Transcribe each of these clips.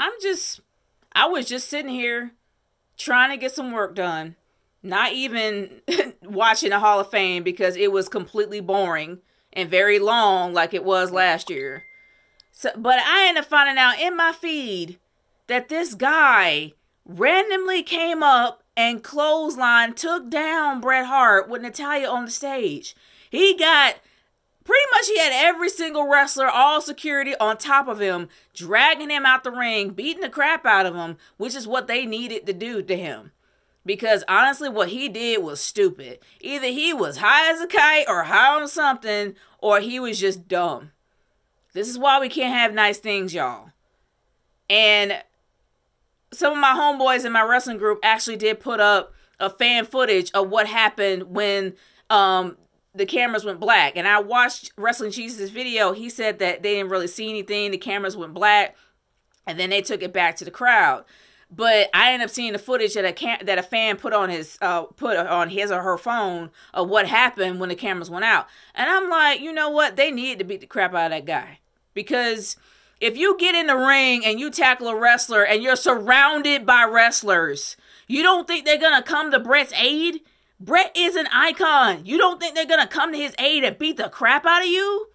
I was just sitting here trying to get some work done. Not even watching the Hall of Fame because it was completely boring and very long like it was last year. So, but I ended up finding out in my feed that this guy randomly came up and clothesline took down Bret Hart with Natalya on the stage. He got pretty much, he had every single wrestler, all security on top of him, dragging him out the ring, beating the crap out of him, which is what they needed to do to him. Because honestly, what he did was stupid. Either he was high as a kite or high on something, or he was just dumb. This is why we can't have nice things, y'all. And some of my homeboys in my wrestling group actually did put up a fan footage of what happened when the cameras went black. And I watched Wrestling Jesus' video. He said that they didn't really see anything. The cameras went black. And then they took it back to the crowd. But I ended up seeing the footage that a fan put on his or her phone of what happened when the cameras went out. And I'm like, you know what? They needed to beat the crap out of that guy. Because if you get in the ring and you tackle a wrestler and you're surrounded by wrestlers, you don't think they're going to come to Bret's aid? Bret is an icon. You don't think they're going to come to his aid and beat the crap out of you?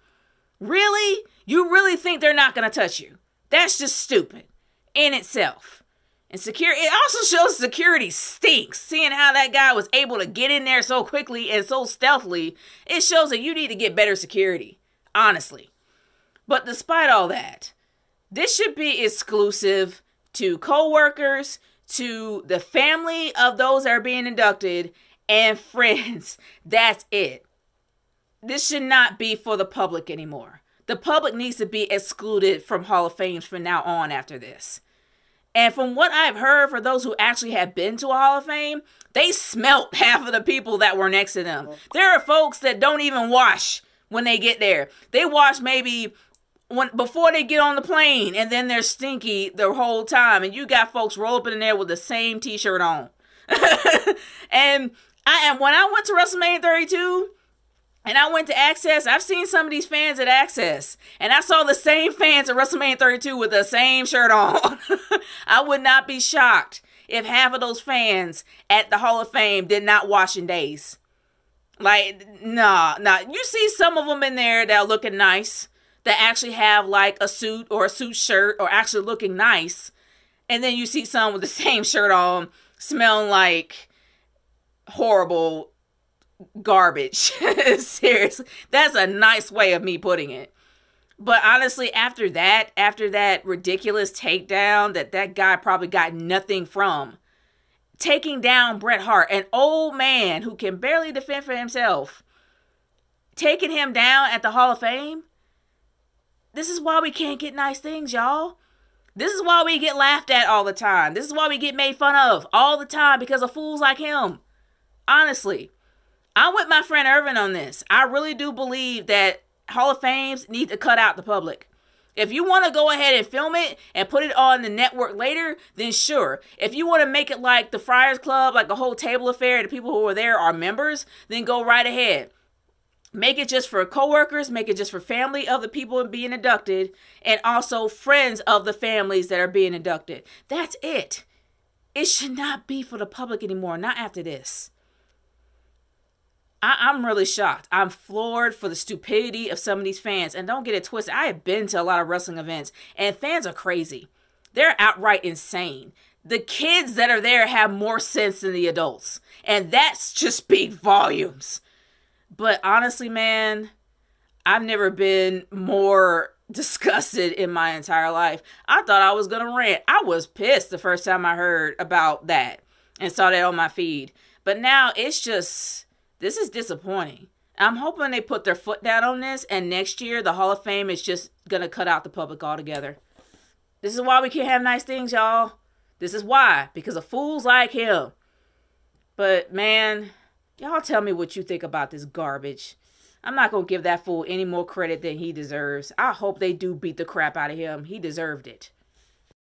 Really? You really think they're not going to touch you? That's just stupid in itself. And security, it also shows security stinks. Seeing how that guy was able to get in there so quickly and so stealthily, it shows that you need to get better security, honestly. But despite all that, this should be exclusive to co-workers, to the family of those that are being inducted, and friends. That's it. This should not be for the public anymore. The public needs to be excluded from Hall of Fames from now on after this. And from what I've heard, for those who actually have been to a Hall of Fame, they smelt half of the people that were next to them. There are folks that don't even wash when they get there. They wash maybe before they get on the plane, and then they're stinky the whole time. And you got folks roll up in there with the same t-shirt on. And when I went to WrestleMania 32, and I went to Access, I've seen some of these fans at Access. And I saw the same fans at WrestleMania 32 with the same shirt on. I would not be shocked if half of those fans at the Hall of Fame did not wash in days. Like, nah. You see some of them in there that are looking nice, that actually have like a suit or a suit shirt or actually looking nice. And then you see some with the same shirt on, smelling like horrible garbage. Seriously, that's a nice way of me putting it. But honestly, after that ridiculous takedown that guy probably got nothing from, taking down Bret Hart, an old man who can barely defend for himself, taking him down at the Hall of Fame. This is why we can't get nice things, y'all. This is why we get laughed at all the time. This is why we get made fun of all the time, because of fools like him. Honestly, I'm with my friend Irvin on this. I really do believe that Hall of Fames need to cut out the public. If you want to go ahead and film it and put it on the network later, then sure. If you want to make it like the Friars Club, like a whole table affair, the people who are there are members, then go right ahead. Make it just for coworkers, make it just for family of the people being inducted, and also friends of the families that are being inducted. That's it. It should not be for the public anymore, not after this. I'm really shocked. I'm floored for the stupidity of some of these fans. And don't get it twisted. I have been to a lot of wrestling events, and fans are crazy. They're outright insane. The kids that are there have more sense than the adults. And that's just speaks volumes. But honestly, man, I've never been more disgusted in my entire life. I thought I was going to rant. I was pissed the first time I heard about that and saw that on my feed. But now it's just... this is disappointing. I'm hoping they put their foot down on this, and next year the Hall of Fame is just going to cut out the public altogether. This is why we can't have nice things, y'all. This is why. Because of fools like him. But, man, y'all tell me what you think about this garbage. I'm not going to give that fool any more credit than he deserves. I hope they do beat the crap out of him. He deserved it.